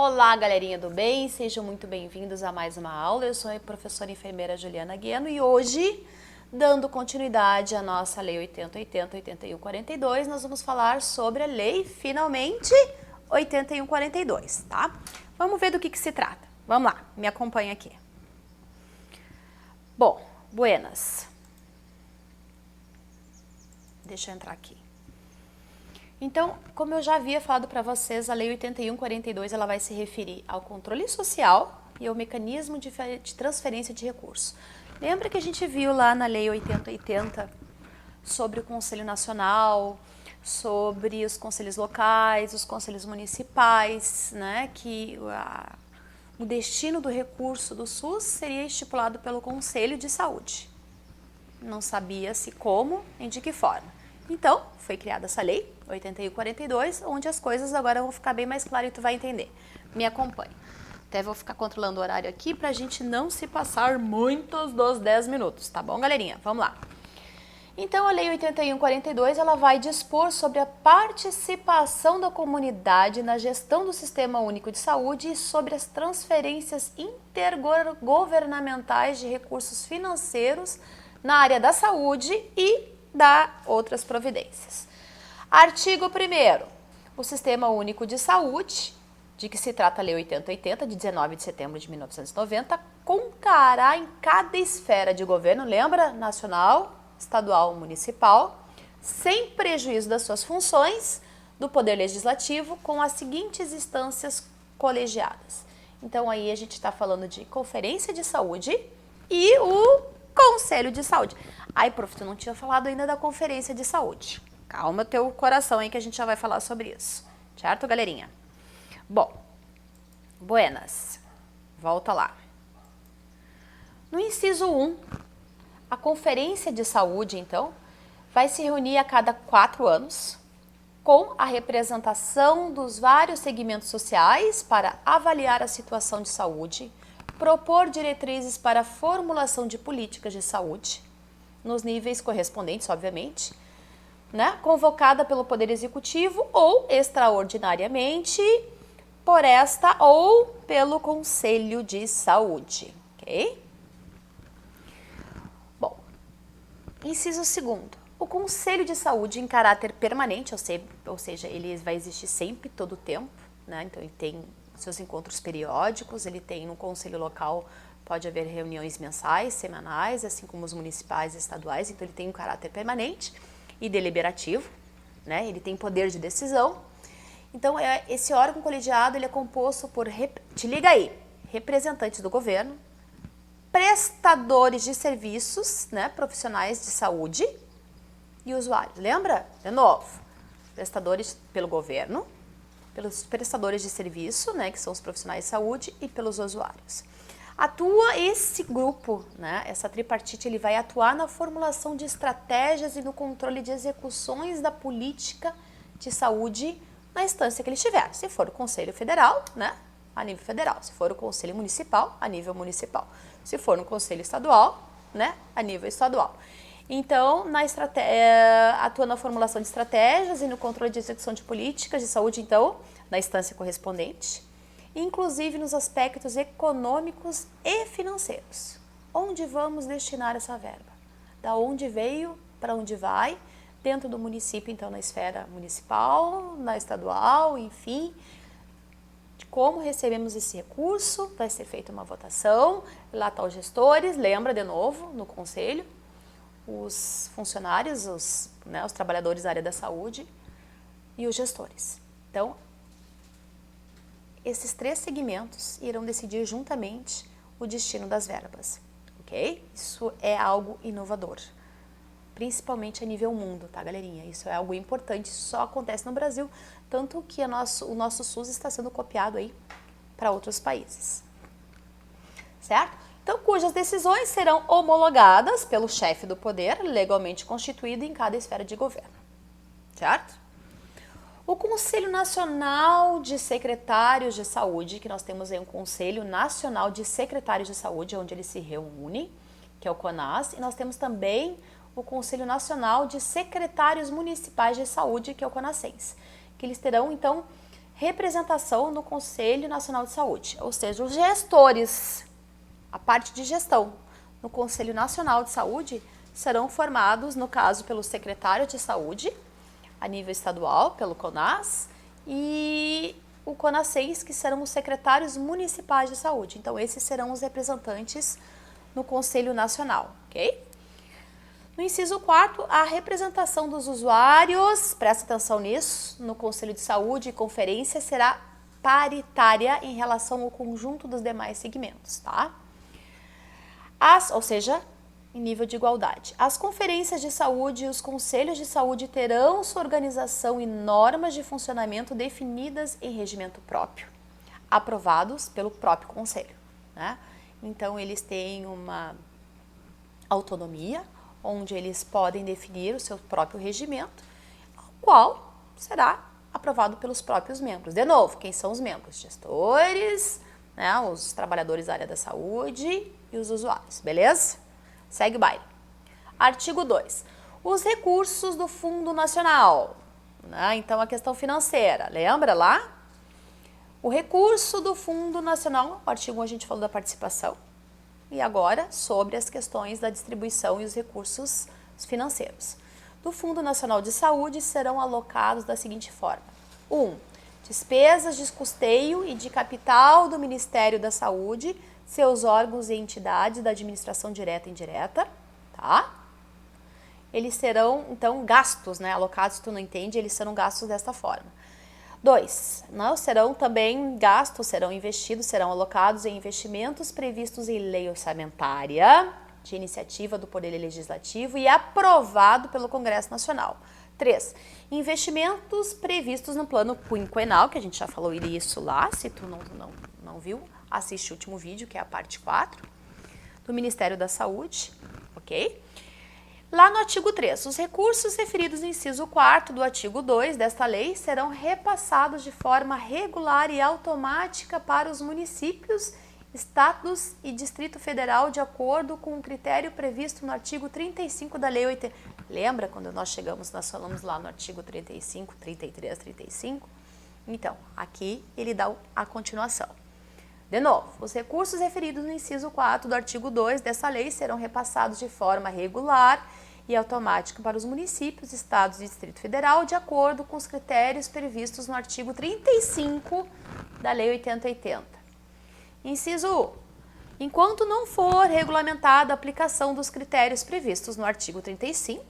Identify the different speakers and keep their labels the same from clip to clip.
Speaker 1: Olá, galerinha do bem, sejam muito bem-vindos a mais uma aula. Eu sou a professora enfermeira Juliana Gueno e hoje, dando continuidade à nossa Lei 8080, 8142, nós vamos falar sobre a Lei, finalmente, 8142, tá? Vamos ver do que se trata. Vamos lá, me acompanha aqui. Bom, buenas. Deixa eu entrar aqui. Então, como eu já havia falado para vocês, a Lei 8142 ela vai se referir ao controle social e ao mecanismo de transferência de recursos. Lembra que a gente viu lá na Lei 8080 sobre o Conselho Nacional, sobre os conselhos locais, os conselhos municipais, né, que o destino do recurso do SUS seria estipulado pelo Conselho de Saúde. Não sabia-se como nem de que forma. Então, foi criada essa lei, 8142, onde as coisas agora vão ficar bem mais claras e tu vai entender. Me acompanhe. Até vou ficar controlando o horário aqui pra gente não se passar muitos dos 10 minutos, tá bom, galerinha? Vamos lá. Então, a lei 8142, ela vai dispor sobre a participação da comunidade na gestão do Sistema Único de Saúde e sobre as transferências intergovernamentais de recursos financeiros na área da saúde e da outras providências. Artigo 1º. O Sistema Único de Saúde, de que se trata a Lei 8080, de 19 de setembro de 1990, contará em cada esfera de governo, lembra? Nacional, estadual, municipal, sem prejuízo das suas funções do Poder Legislativo, com as seguintes instâncias colegiadas. Então, aí a gente está falando de Conferência de Saúde e o Conselho de Saúde. Ai, prof, tu não tinha falado ainda da Conferência de Saúde. Calma teu coração aí que a gente já vai falar sobre isso. Certo, galerinha? Bom, buenas. Volta lá. No inciso 1, a Conferência de Saúde, então, vai se reunir a cada 4 anos com a representação dos vários segmentos sociais para avaliar a situação de saúde, propor diretrizes para a formulação de políticas de saúde, nos níveis correspondentes, obviamente, né? Convocada pelo Poder Executivo ou, extraordinariamente, por esta ou pelo Conselho de Saúde, ok? Bom, inciso 2º. O Conselho de Saúde em caráter permanente, ou seja, ele vai existir sempre, todo o tempo, né? Então ele tem seus encontros periódicos, ele tem no Conselho Local, pode haver reuniões mensais, semanais, assim como os municipais e estaduais, então ele tem um caráter permanente e deliberativo, né? Ele tem poder de decisão. Então, esse órgão colegiado ele é composto por, te liga aí, representantes do governo, prestadores de serviços, né, profissionais de saúde e usuários. Lembra? De novo, prestadores pelo governo, pelos prestadores de serviço, né, que são os profissionais de saúde, e pelos usuários. Atua esse grupo, né, essa tripartite, ele vai atuar na formulação de estratégias e no controle de execuções da política de saúde na instância que ele estiver. Se for o Conselho Federal, né, a nível federal. Se for o Conselho Municipal, a nível municipal. Se for no Conselho Estadual, né, a nível estadual. Então, atua na formulação de estratégias e no controle de execução de políticas de saúde, então, na instância correspondente, inclusive nos aspectos econômicos e financeiros. Onde vamos destinar essa verba? Da onde veio, para onde vai, dentro do município, então, na esfera municipal, na estadual, enfim, de como recebemos esse recurso, vai ser feita uma votação, lá estão os gestores, lembra de novo, no conselho, os funcionários, os trabalhadores da área da saúde e os gestores. Então, esses 3 segmentos irão decidir juntamente o destino das verbas, ok? Isso é algo inovador, principalmente a nível mundo, tá, galerinha? Isso é algo importante, só acontece no Brasil, tanto que o nosso SUS está sendo copiado aí para outros países, certo? Então, cujas decisões serão homologadas pelo chefe do poder, legalmente constituído em cada esfera de governo, certo? O Conselho Nacional de Secretários de Saúde, que nós temos aí um Conselho Nacional de Secretários de Saúde, onde eles se reúnem, que é o CONAS, e nós temos também o Conselho Nacional de Secretários Municipais de Saúde, que é o CONASSENS, que eles terão, então, representação no Conselho Nacional de Saúde, ou seja, os gestores, a parte de gestão no Conselho Nacional de Saúde serão formados, no caso, pelo secretário de saúde, a nível estadual, pelo CONAS, e o CONASENS, que serão os secretários municipais de saúde. Então, esses serão os representantes no Conselho Nacional, ok? No inciso 4º, a representação dos usuários, presta atenção nisso, no Conselho de Saúde e Conferência será paritária em relação ao conjunto dos demais segmentos, tá? Ou seja, em nível de igualdade. As conferências de saúde e os conselhos de saúde terão sua organização e normas de funcionamento definidas em regimento próprio, aprovados pelo próprio conselho, né? Então, eles têm uma autonomia, onde eles podem definir o seu próprio regimento, o qual será aprovado pelos próprios membros. De novo, quem são os membros? Gestores, né, os trabalhadores da área da saúde e os usuários, beleza? Segue o baile. Artigo 2. Os recursos do Fundo Nacional, né? Então, a questão financeira, lembra lá? O recurso do Fundo Nacional, o artigo 1 a gente falou da participação, e agora sobre as questões da distribuição e os recursos financeiros. Do Fundo Nacional de Saúde serão alocados da seguinte forma. 1. Despesas de custeio e de capital do Ministério da Saúde, seus órgãos e entidades da administração direta e indireta, tá? Eles serão, então, gastos, né? Alocados, se tu não entende, eles serão gastos desta forma. 2. Não serão também gastos, serão investidos, serão alocados em investimentos previstos em lei orçamentária, de iniciativa do Poder Legislativo e aprovado pelo Congresso Nacional. 3. Investimentos previstos no plano quinquenal, que a gente já falou isso lá, se tu não viu, assiste o último vídeo, que é a parte 4, do Ministério da Saúde, ok? Lá no artigo 3, os recursos referidos no inciso 4º do artigo 2 desta lei serão repassados de forma regular e automática para os municípios, estados e Distrito Federal de acordo com o critério previsto no artigo 35 da Lei 80. Lembra quando nós falamos lá no artigo 35, 33, 35? Então, aqui ele dá a continuação. De novo, os recursos referidos no inciso 4 do artigo 2 dessa lei serão repassados de forma regular e automática para os municípios, estados e Distrito Federal, de acordo com os critérios previstos no artigo 35 da Lei 8080. Inciso 1. Enquanto não for regulamentada a aplicação dos critérios previstos no artigo 35,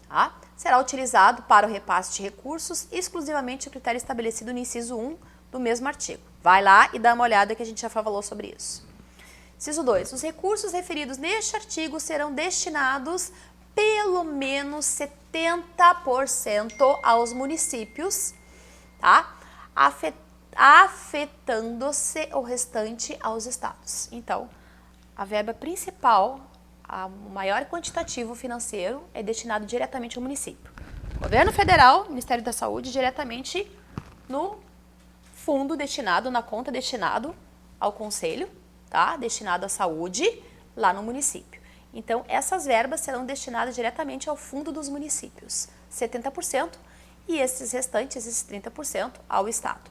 Speaker 1: tá? Será utilizado para o repasse de recursos exclusivamente o critério estabelecido no inciso 1 do mesmo artigo. Vai lá e dá uma olhada que a gente já falou sobre isso. Inciso 2. Os recursos referidos neste artigo serão destinados pelo menos 70% aos municípios, tá? Afetando-se o restante aos estados. Então, a verba principal, o maior quantitativo financeiro, é destinado diretamente ao município. Governo Federal, Ministério da Saúde, diretamente no fundo destinado, na conta destinado ao conselho, tá? Destinado à saúde, lá no município. Então, essas verbas serão destinadas diretamente ao fundo dos municípios, 70%, e esses restantes, esses 30%, ao Estado.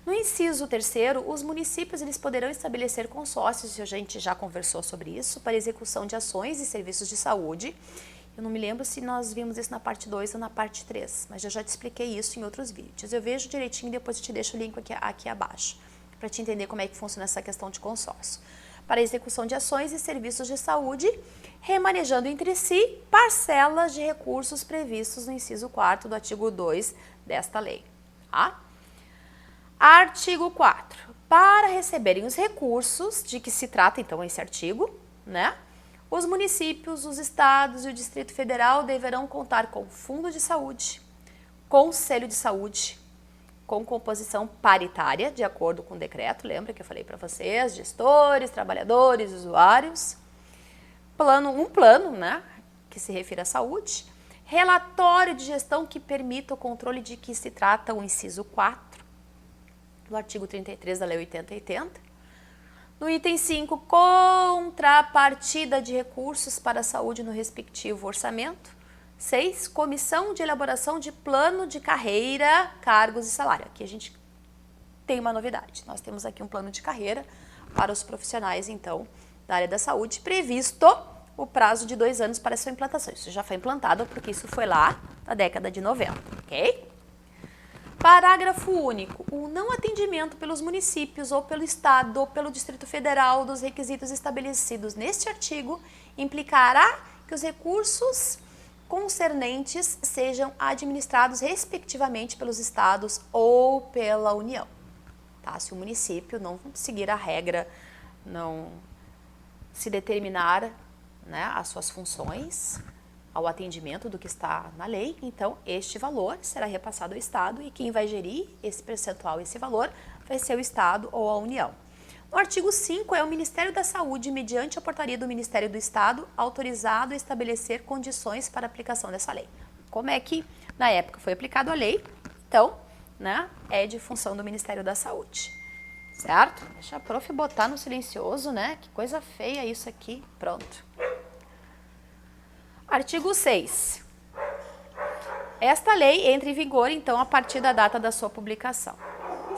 Speaker 1: No inciso 3º, os municípios eles poderão estabelecer consórcios, a gente já conversou sobre isso, para execução de ações e serviços de saúde. Eu não me lembro se nós vimos isso na parte 2 ou na parte 3, mas eu já te expliquei isso em outros vídeos. Eu vejo direitinho e depois eu te deixo o link aqui abaixo, para te entender como é que funciona essa questão de consórcio. Para a execução de ações e serviços de saúde, remanejando entre si parcelas de recursos previstos no inciso 4º do artigo 2 desta lei. Tá? Artigo 4. Para receberem os recursos de que se trata, então, esse artigo, né? Os municípios, os estados e o Distrito Federal deverão contar com fundo de saúde, conselho de saúde, com composição paritária, de acordo com o decreto, lembra que eu falei para vocês, gestores, trabalhadores, usuários, um plano, né, que se refere à saúde, relatório de gestão que permita o controle de que se trata o inciso 4, do artigo 33 da Lei 8080, no item 5, contrapartida de recursos para a saúde no respectivo orçamento, 6, comissão de elaboração de plano de carreira, cargos e salário. Aqui a gente tem uma novidade. Nós temos aqui um plano de carreira para os profissionais, então, da área da saúde, previsto o prazo de 2 anos para sua implantação. Isso já foi implantado porque isso foi lá na década de 90, ok? Parágrafo único. O não atendimento pelos municípios ou pelo Estado ou pelo Distrito Federal dos requisitos estabelecidos neste artigo implicará que os recursos concernentes sejam administrados respectivamente pelos Estados ou pela União. Tá? Se o município não seguir a regra, não se determinar, né, as suas funções ao atendimento do que está na lei, então este valor será repassado ao Estado e quem vai gerir esse percentual, esse valor, vai ser o Estado ou a União. No artigo 5 é o Ministério da Saúde, mediante a portaria do Ministério do Estado, autorizado a estabelecer condições para a aplicação dessa lei. Como é que na época foi aplicada a lei, então, né, é de função do Ministério da Saúde. Certo? Deixa a prof botar no silencioso, né? Que coisa feia isso aqui. Pronto. Artigo 6. Esta lei entra em vigor, então, a partir da data da sua publicação.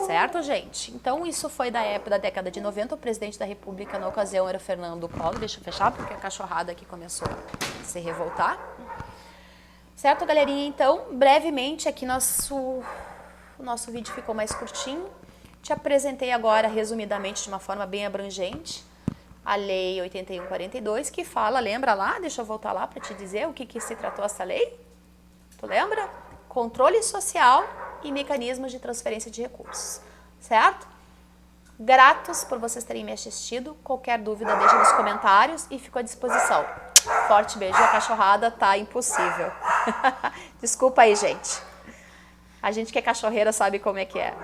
Speaker 1: Certo, gente? Então, isso foi da época da década de 90. O presidente da República, na ocasião, era Fernando Collor. Deixa eu fechar, porque a cachorrada aqui começou a se revoltar. Certo, galerinha? Então, brevemente, aqui o nosso vídeo ficou mais curtinho. Te apresentei agora, resumidamente, de uma forma bem abrangente, a Lei 8142, que fala, lembra lá? Deixa eu voltar lá para te dizer o que se tratou essa lei. Tu lembra? Controle social e mecanismos de transferência de recursos, certo? Gratos por vocês terem me assistido. Qualquer dúvida, deixa nos comentários e fico à disposição. Forte beijo, a cachorrada tá impossível. Desculpa aí, gente. A gente que é cachorreira sabe como é que é.